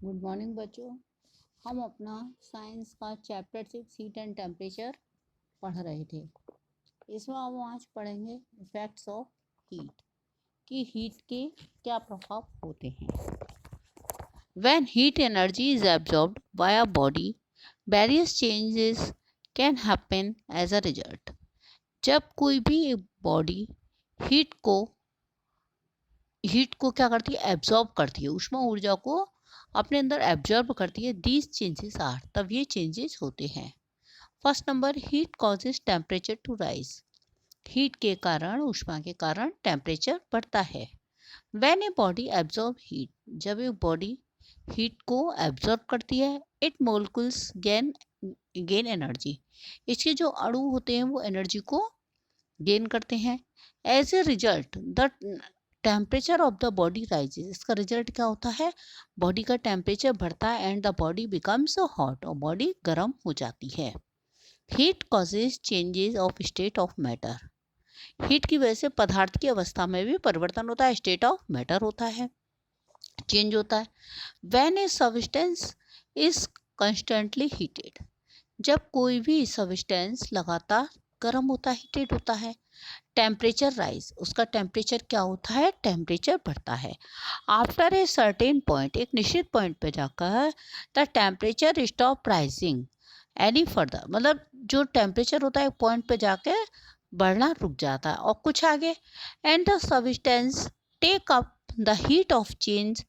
Good morning बच्चों। हम अपना साइंस का चैप्टर 6 हीट एंड टेम्परेचर पढ़ रहे थे। इसमें हम आज पढ़ेंगे इफेक्ट्स ऑफ हीट कि हीट के क्या प्रभाव होते हैं। When heat energy is absorbed by a body, various changes can happen as a result. जब कोई भी बॉडी हीट को क्या करती है, एब्जॉर्ब करती है, ऊष्मा ऊर्जा को अपने अंदर एब्जॉर्ब करती है। दीज चेंजेस आर, तब ये चेंजेस होते हैं। First number, heat causes temperature to rise. Heat के कारण, ऊष्मा के कारण टेम्परेचर बढ़ता है। When a body absorb heat, जब एक बॉडी हीट को एब्जॉर्ब करती है, इट मोलिक्यूल्स गेन एनर्जी। इसके जो अणु होते हैं वो एनर्जी को गेन करते हैं। As a result the temperature of the body rises. इसका रिजल्ट क्या होता है, बॉडी का टेम्परेचर बढ़ता है and the body becomes hot, और बॉडी गर्म हो जाती है। Heat causes changes of state of matter. Heat की वजह से पदार्थ की अवस्था में भी परिवर्तन होता है, स्टेट ऑफ मैटर होता है, चेंज होता है। When A substance is constantly heated, जब कोई भी सब्सटेंस लगातार गर्म होता है, हीटेड होता है, टेम्परेचर राइज, उसका टेम्परेचर क्या होता है, टेम्परेचर बढ़ता है। आफ्टर ए सर्टेन पॉइंट, एक निश्चित पॉइंट पे जाकर the temperature stop rising any further, मतलब जो टेम्परेचर होता है एक पॉइंट पे जाके बढ़ना रुक जाता है और कुछ आगे। And the substance take up the heat of change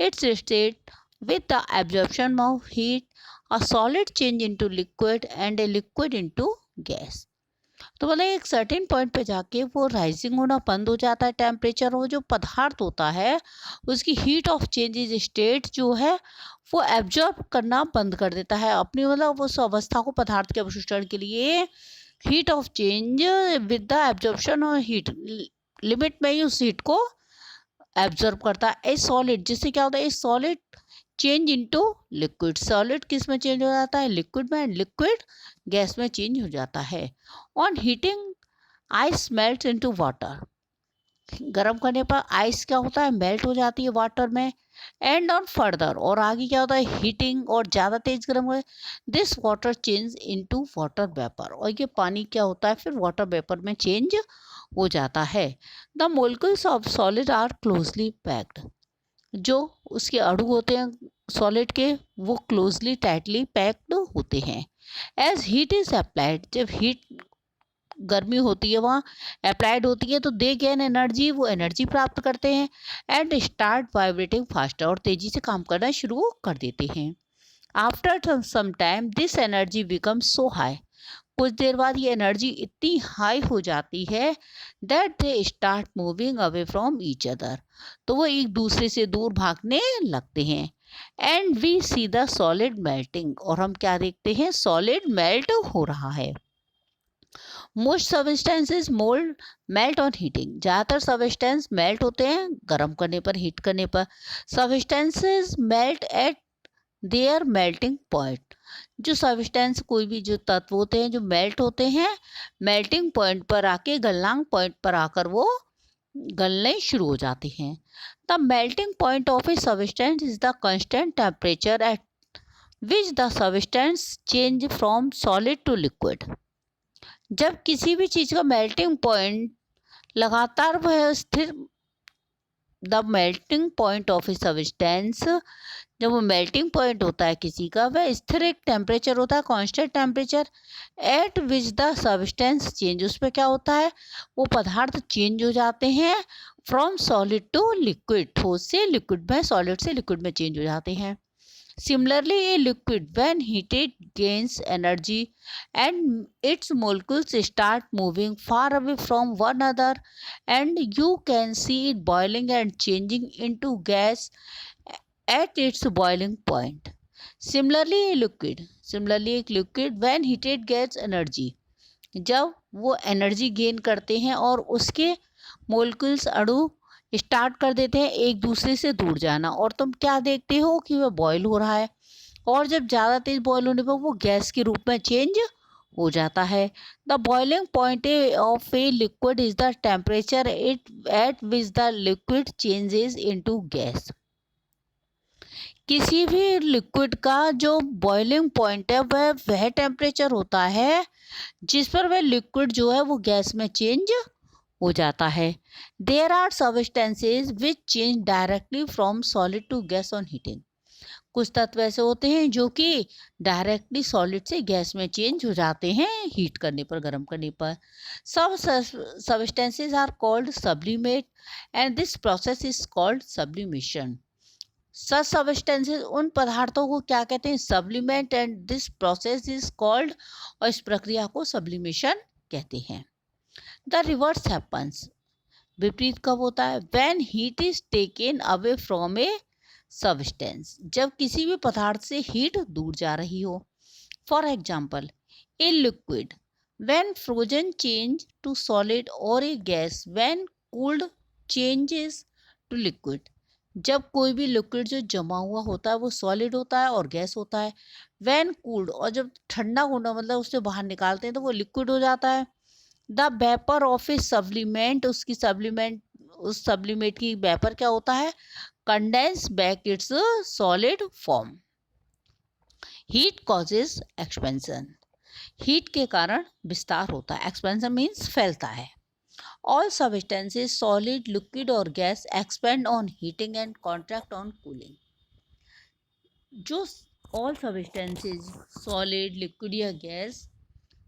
its state with the absorption of heat, a solid change into liquid and a liquid into gas। तो मतलब एक सर्टेन पॉइंट पे जाके वो राइजिंग होना बंद हो जाता है टेम्परेचर, और जो पदार्थ होता है उसकी हीट ऑफ चेंजेस स्टेट जो है वो एब्जॉर्ब करना बंद कर देता है अपनी, मतलब उस अवस्था को, पदार्थ के अवशोषण के लिए heat of change with the absorption और हीट लिमिट में ही उस हीट को एब्जॉर्ब करता है। ए सॉलिड, जिससे क्या होता है, ए solid change into liquid. Solid किस में चेंज हो जाता है, लिक्विड में, लिक्विड गैस में चेंज हो जाता है। On heating ice melt into water, गर्म करने पर आइस क्या होता है, मेल्ट हो जाती है वाटर में। एंड ऑन फर्दर, और आगे क्या होता है, हीटिंग और ज़्यादा तेज गर्म हो, this water change into water vapour, और ये पानी क्या होता है फिर वाटर वेपर में चेंज हो जाता है। The molecules of solid are closely packed, जो उसके अणु होते हैं सॉलिड के वो क्लोजली टाइटली पैक्ड होते हैं। एज हीट इज अप्लाइड, जब हीट गर्मी होती है वहाँ अप्लाइड होती है तो दे गेन एनर्जी, वो एनर्जी प्राप्त करते हैं। एंड स्टार्ट वाइब्रेटिंग फास्टर, और तेजी से काम करना शुरू कर देते हैं। After some time this energy becomes so high, कुछ देर बाद ये एनर्जी इतनी हाई हो जाती है that they start moving away from each other, तो वो एक दूसरे से दूर भागने लगते हैं। And we see the solid melting, और हम क्या देखते हैं, सॉलिड मेल्ट हो रहा है। Most substances mould melt on heating, ज़्यादातर सब्सटेंस मेल्ट होते हैं गर्म करने पर, हीट करने पर। Substances melt eight there melting point, जो सब्सटेंस, कोई भी जो तत्व होते हैं जो मेल्ट होते हैं, मेल्टिंग पॉइंट पर आके, गलनांक पॉइंट पर आकर वो गलने शुरू हो जाते हैं। The melting point of a substance is the constant temperature at which the substance change from solid to liquid. जब किसी भी चीज़ का मेल्टिंग पॉइंट लगातार वह स्थिर, the melting point of a substance, जब वो मेल्टिंग पॉइंट होता है किसी का, वह स्थिर एक टेम्परेचर होता है, constant temperature at which the substance change, उसमें क्या होता है, वो पदार्थ चेंज हो जाते हैं फ्रॉम सॉलिड टू लिक्विड, ठोस से लिक्विड में, सॉलिड से लिक्विड में चेंज हो जाते हैं। Similarly, a liquid when heated gains energy and its molecules start moving far away from one another, and you can see it boiling and changing into gas at its boiling point. Similarly एक liquid when heated gets energy, जब वो energy gain करते हैं और उसके molecules, अणु start कर देते हैं एक दूसरे से दूर जाना, और तुम क्या देखते हो कि वह बॉयल हो रहा है, और जब ज़्यादा तेज बॉयल होने पर वो गैस के रूप में चेंज हो जाता है। The boiling point of a liquid is the temperature it at which the liquid changes into gas. किसी भी लिक्विड का जो बॉइलिंग पॉइंट है वह टेम्परेचर होता है जिस पर वह लिक्विड जो है वो गैस में चेंज हो जाता है। There are substances which change directly from solid to gas on heating. कुछ तत्व ऐसे होते हैं जो कि डायरेक्टली सॉलिड से गैस में चेंज हो जाते हैं हीट करने पर, गर्म करने पर। सब substances are called sublimate and this process is called sublimation. Such substances उन पदार्थों को क्या कहते हैं? Sublimate, and this process is called, और इस प्रक्रिया को सब्लिमेशन कहते हैं। द रिवर्स हैपन्स, विपरीत कब होता है? When heat is taken away from a substance, जब किसी भी पदार्थ से हीट दूर जा रही हो। For example, a liquid when frozen change to solid, और a gas when cooled changes to liquid. जब कोई भी लिक्विड जो जमा हुआ होता है वो सॉलिड होता है और गैस होता है। व्हेन कूल्ड, और जब ठंडा होना मतलब उससे बाहर निकालते हैं तो वो लिक्विड हो जाता है। द वेपर ऑफ ए सब्लिमेंट, उसकी सब्लिमेंट, उस सब्लिमेंट की वेपर क्या होता है? Condense back it's solid form. Heat causes expansion, heat के कारण विस्तार होता है। एक्सपेंशन मीन्स फैलता है। ऑल सब्सटेंसेज सॉलिड, लिक्विड और gas expand on heating and contract on cooling. जो ऑल सब्सटेंसेज सॉलिड, लिक्विड या गैस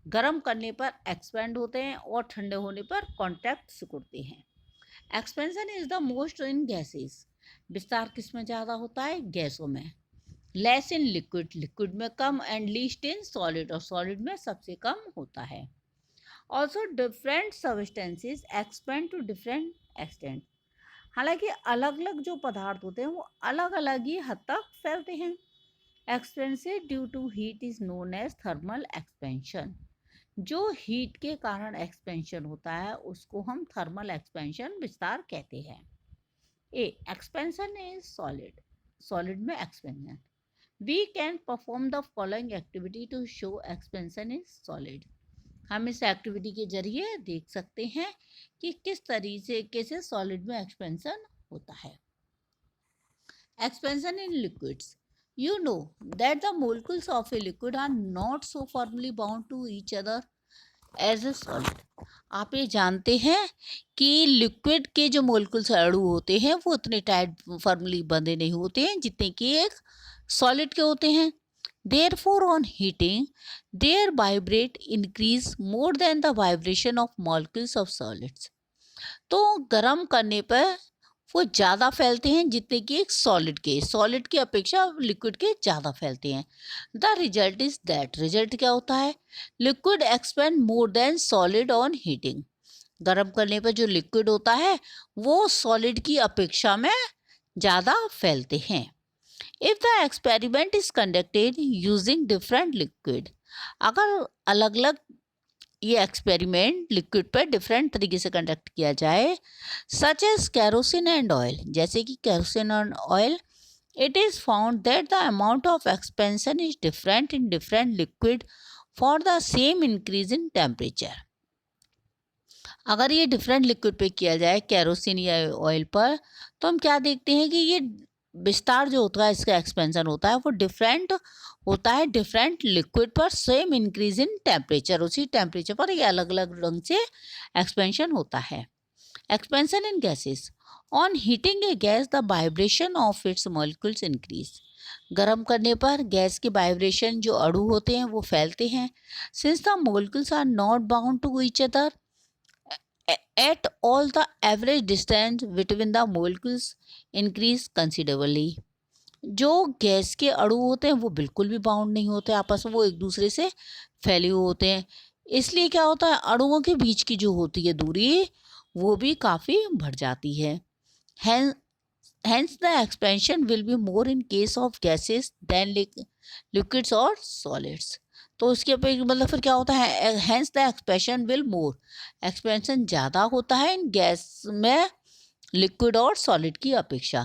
गर्म करने पर एक्सपेंड होते हैं और ठंडे होने पर कॉन्ट्रैक्ट सिकुड़ते हैं। Expansion is the most in gases, विस्तार किस में ज़्यादा होता है? गैसों में। लेस इन लिक्विड, लिक्विड में कम, एंड लीस्ट इन सॉलिड, और सॉलिड में सबसे कम होता है। Also different substances expand to different extent, हालांकि अलग अलग जो पदार्थ होते हैं वो अलग अलग ही हद तक फैलते हैं। Expansion due to heat is known as thermal expansion, जो हीट के कारण एक्सपेंशन होता है उसको हम थर्मल एक्सपेंशन, विस्तार कहते हैं। A expansion is solid, solid में expansion. We can perform the following activity to show expansion is solid. हम इस एक्टिविटी के जरिए देख सकते हैं कि किस तरीके से सॉलिड में एक्सपेंशन होता है। Expansion in liquids, you know that the molecules of a liquid are not so firmly bound to each other as a solid। आप ये जानते हैं कि लिक्विड के जो मोलिकुल्स अणु होते हैं वो उतने टाइट फर्मली बंधे नहीं होते हैं जितने कि एक सॉलिड के होते हैं। Therefore on heating their vibrate increase more than the vibration of molecules of solids। तो गर्म करने पर वो ज़्यादा फैलते हैं जितने कि एक सॉलिड की अपेक्षा लिक्विड के ज़्यादा फैलते हैं। The result is that, result क्या होता है? Liquid expand more then solid on heating. गर्म करने पर जो लिक्विड होता है वो सॉलिड की अपेक्षा में ज़्यादा फैलते हैं। If the experiment is conducted using different liquid, अगर अलग अलग ये एक्सपेरिमेंट लिक्विड पर डिफरेंट तरीके से कंडक्ट किया जाए, such as kerosene and oil, जैसे कि कैरोसिन और oil, it is found that the amount of expansion is different in different liquid for the same increase in temperature. अगर ये डिफरेंट लिक्विड पे किया जाए, कैरोसिन या ऑयल पर, तो हम क्या देखते हैं कि ये विस्तार जो होता है, इसका एक्सपेंशन होता है वो डिफरेंट होता है डिफरेंट लिक्विड पर, सेम इंक्रीज इन टेम्परेचर, उसी टेम्परेचर पर ये अलग अलग ढंग से एक्सपेंशन होता है। Expansion in gases, on heating a gas the vibration of its molecules increase. गर्म करने पर गैस के वाइब्रेशन, जो अणु होते हैं वो फैलते हैं। Since the molecules are not bound to each other at all, the average distance between the molecules increase considerably। जो गैस के अणु होते हैं वो बिल्कुल भी बाउंड नहीं होते आपस में, वो एक दूसरे से फैले हुए होते हैं। इसलिए क्या होता है, अणुओं के बीच की जो होती है दूरी वो भी काफ़ी बढ़ जाती है। Hence the expansion will be more in case of gases than liquids or solids। तो उसके मतलब फिर क्या होता है, hence the expansion will more, expansion ज़्यादा होता है इन गैस में लिक्विड और सॉलिड की अपेक्षा।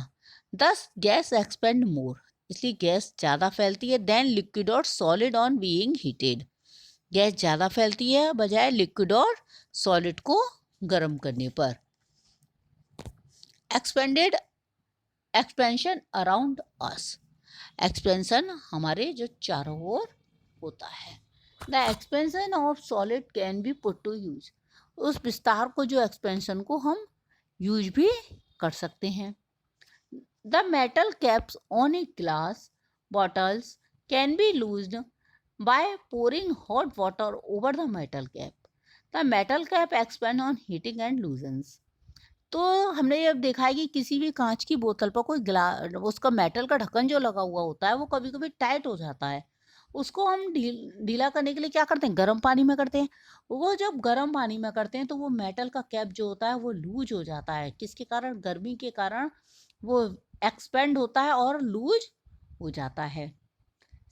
दस गैस एक्सपेंड मोर, इसलिए गैस ज़्यादा फैलती है देन लिक्विड और solid on being heated. Gas ज़्यादा फैलती है बजाय लिक्विड और सॉलिड को गर्म करने पर। Expanded expansion around us, expansion हमारे जो चारों ओर होता है। The expansion of solid can be put to use, उस विस्तार को जो एक्सपेंशन को हम यूज भी कर सकते हैं। The metal caps on a glass bottles can be loosed by pouring hot water over the metal cap. The metal cap expand on heating and loosens. तो हमने ये देखा है कि किसी भी कांच की बोतल पर कोई उसका मेटल का ढक्कन जो लगा हुआ होता है वो कभी कभी टाइट हो जाता है। उसको हम ढीला करने के लिए क्या करते हैं, गर्म पानी में करते हैं। वो जब गर्म पानी में करते हैं तो वो मेटल का कैप जो होता है वो लूज हो जाता है, किसके कारण, गर्मी के कारण वो एक्सपेंड होता है और लूज हो जाता है।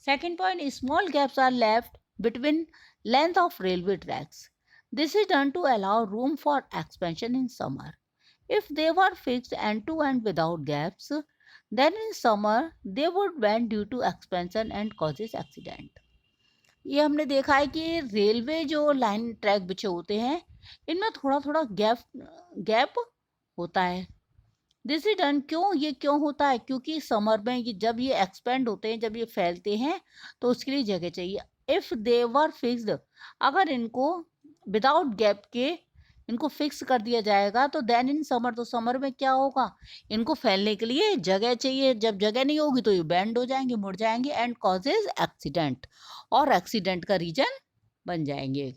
Second point, small gaps are left between length of railway tracks. This is done to allow room for expansion in summer. If they were fixed end to end without gaps, then in summer they would bend due to expansion and causes accident. ये हमने देखा है कि railway जो line track बिछे होते हैं इनमें थोड़ा थोड़ा गैप होता है। दिस इज डन, क्यों, ये क्यों होता है, क्योंकि समर में ये जब ये एक्सपेंड होते हैं, जब ये फैलते हैं तो उसके लिए जगह चाहिए। इफ दे वर फिक्स्ड, अगर इनको विदाउट गैप के इनको फिक्स कर दिया जाएगा तो देन इन समर, तो समर में क्या होगा, इनको फैलने के लिए जगह चाहिए। जब जगह नहीं होगी तो ये बेंड हो जाएंगे, मुड़ जाएंगे एंड कॉजेज एक्सीडेंट, और एक्सीडेंट का रीजन बन जाएंगे।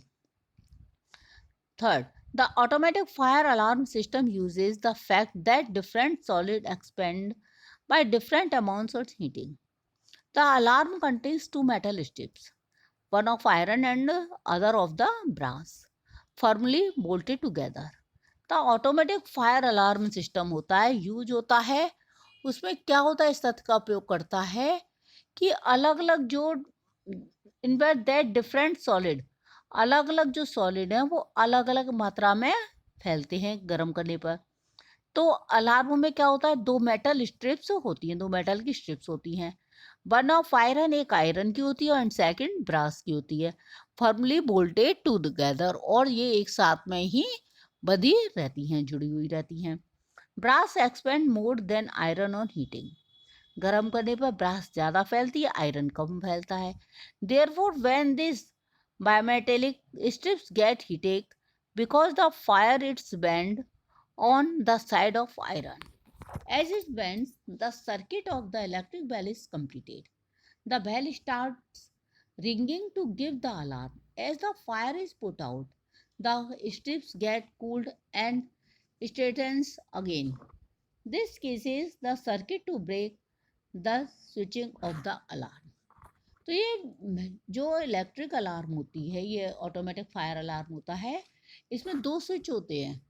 Third, the automatic fire alarm system uses the fact that different solids expand by different amounts of heating. The alarm contains two metal strips, one of iron and other of the brass, firmly bolted together. The automatic fire alarm system होता है, use होता है, उसमें क्या होता है, इस तथ्य का उपयोग करता है कि अलग अलग जो इन दैट डिफरेंट सॉलिड, अलग अलग जो सॉलिड हैं वो अलग अलग मात्रा में फैलते हैं गर्म करने पर। तो अलार्म में क्या होता है, दो मेटल स्ट्रिप्स होती हैं, दो मेटल की स्ट्रिप्स होती हैं। वन ऑफ आयरन, एक आयरन की होती है, एंड सेकंड ब्रास की होती है, फर्मली बोल्टेड टुगेदर, और ये एक साथ में ही बंधी रहती हैं, जुड़ी हुई रहती हैं। Brass expand more than iron on heating, गर्म करने पर ब्रास ज़्यादा फैलती है, आयरन कम फैलता है। Therefore when this bimetallic strips get heated, because the fire is bent on the side of iron. As it bends, the circuit of the electric bell is completed. The bell starts ringing to give the alarm. As the fire is put out, the strips get cooled and straightens again. This causes the circuit to break the switching of the alarm. तो ये जो electric alarm होती है, ये automatic fire alarm होता है, इसमें दो स्विच होते हैं,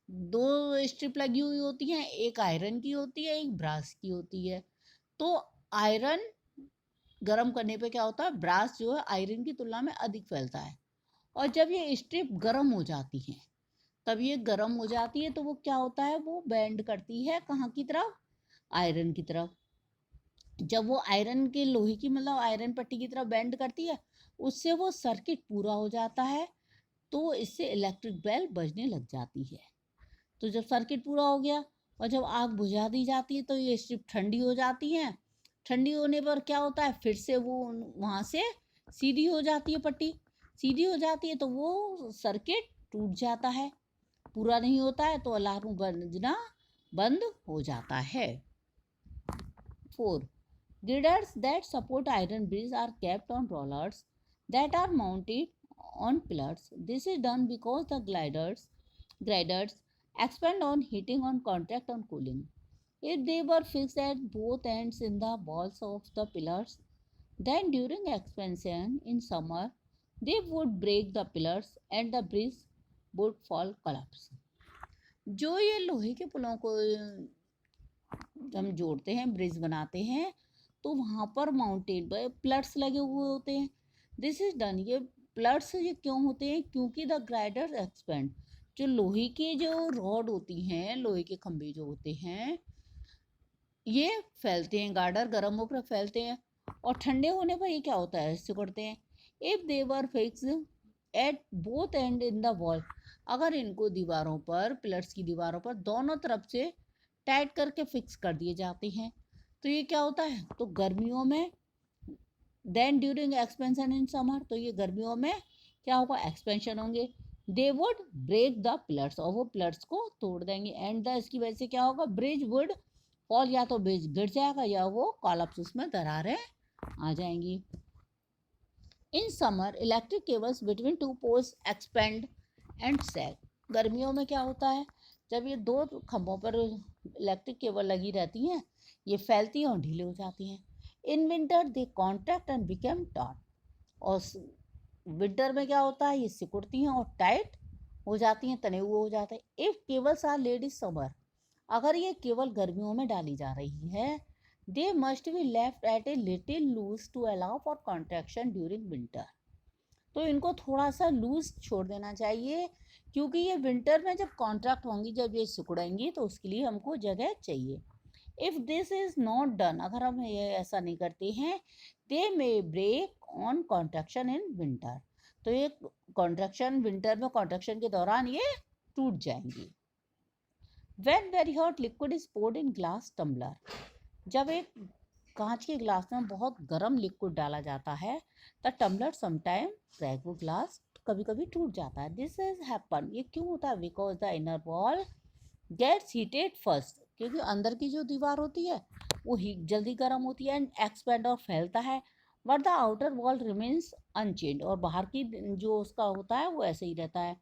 दो स्ट्रिप लगी हुई होती हैं, एक आयरन की होती है, एक ब्रास की होती है। तो आयरन गर्म करने पे क्या होता है, ब्रास जो है आयरन की तुलना में अधिक फैलता है, और जब ये स्ट्रिप गर्म हो जाती है, तब ये गर्म हो जाती है तो वो क्या होता है, वो बेंड करती है कहाँ की तरफ, आयरन की तरफ। जब वो आयरन के लोहे की मतलब आयरन पट्टी की तरफ बेंड करती है, उससे वो सर्किट पूरा हो जाता है, तो इससे इलेक्ट्रिक बेल बजने लग जाती है। तो जब सर्किट पूरा हो गया और जब आग बुझा दी जाती है तो ये स्ट्रिप ठंडी हो जाती है। ठंडी होने पर क्या होता है, फिर से वो वहाँ से सीधी हो जाती है, पट्टी सीधी हो जाती है, तो वो सर्किट टूट जाता है, पूरा नहीं होता है, तो अलार्म बजना बंद हो जाता है। 4. Girders that support iron bridges are kept on rollers that are mounted on pillars. This is done because the griders expand on heating, on contact, on cooling. If they were fixed at both ends in the walls of the pillars, then during expansion in summer, they would break the pillars and the bridge would fall collapse. जो ये लोहे के पुलों को हम जोड़ते हैं, bridge बनाते हैं, तो वहाँ पर माउंटेन पर प्लट्स लगे हुए होते हैं। दिस इज डन, ये प्लट्स ये क्यों होते हैं, क्योंकि द ग्राइडर एक्सपेंड, जो लोहे के जो रॉड होती हैं, लोहे के खंभे जो होते हैं, ये फैलते हैं, गार्डर गर्म होकर फैलते हैं, और ठंडे होने पर ये क्या होता है, सिकुड़ते हैं। If they were fix at both and in the wall, अगर इनको दीवारों पर, पिलर्स की दीवारों पर दोनों तरफ से टाइट करके फिक्स कर दिए जाते हैं, तो ये क्या होता है, तो गर्मियों में then during expansion in summer, तो ये गर्मियों में क्या होगा, एक्सपेंशन होंगे। They would break the pillars, और वो पिलर्स को तोड़ देंगे। एंड द, इसकी वजह से क्या होगा, ब्रिज वुड फॉल, या तो ब्रिज गिर जाएगा या वो कॉलप्स, उसमें दरारें आ जाएंगी। In summer electric cables between two poles expand and sag, गर्मियों में क्या होता है, जब ये दो खंभों पर इलेक्ट्रिक केबल लगी रहती हैं, ये फैलती हैं और ढीली हो जाती हैं। In winter they contract and become taught, और विंटर में क्या होता है, ये सिकुड़ती हैं और टाइट हो जाती हैं, तने हुए हो जाते हैं। If cables are laid in summer, अगर ये केवल गर्मियों में डाली जा रही है, they must be left at a little loose to allow for contraction during winter, तो इनको थोड़ा सा लूज छोड़ देना चाहिए, क्योंकि ये विंटर में जब कॉन्ट्रैक्ट होंगी, जब ये सिकुड़ेंगी, तो उसके लिए हमको जगह चाहिए। If this is not done, अगर हम ये ऐसा नहीं करते हैं, they may break on contraction in winter, तो ये कॉन्ट्रैक्शन विंटर में, कॉन्ट्रैक्शन के दौरान ये टूट जाएंगी। When very hot liquid is poured in glass tumbler, जब एक कांच के ग्लास में बहुत गर्म लिक्विड डाला जाता है, द टम्बलर समटाइम क्रैक, वो ग्लास कभी कभी टूट जाता है। दिस इज हैपन, ये क्यों होता है, because the inner wall gets heated first, क्योंकि अंदर की जो दीवार होती है वो हीट जल्दी गर्म होती है एंड एक्सपेंड, और फैलता है, but the outer wall remains unchanged, और बाहर की जो उसका होता है वो ऐसे ही रहता है।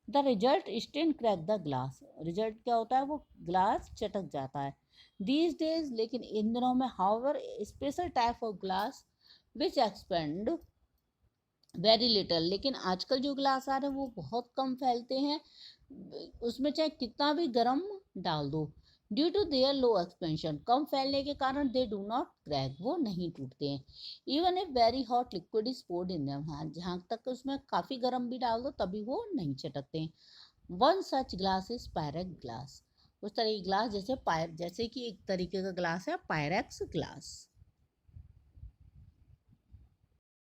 The result stain crack the glass, result क्या होता है, वो ग्लास चटक जाता है। दीज डेज, लेकिन इन दिनों में, however special type of glass which expand very little, लेकिन आजकल जो ग्लास आ रहे हैं वो बहुत कम फैलते हैं, उसमें चाहे कितना भी गर्म डाल दो, due to their low expansion, कम फैलने के कारण दे डू नॉट क्रैक, वो नहीं टूटते हैं। Even if very hot liquid is poured in them, हाँ जहाँ तक उसमें काफ़ी गर्म भी डाल दो तभी वो नहीं चटकते हैं। One such glass is Pyrex glass, उस तरह की ग्लास जैसे कि एक तरीके का ग्लास है पायरेक्स ग्लास।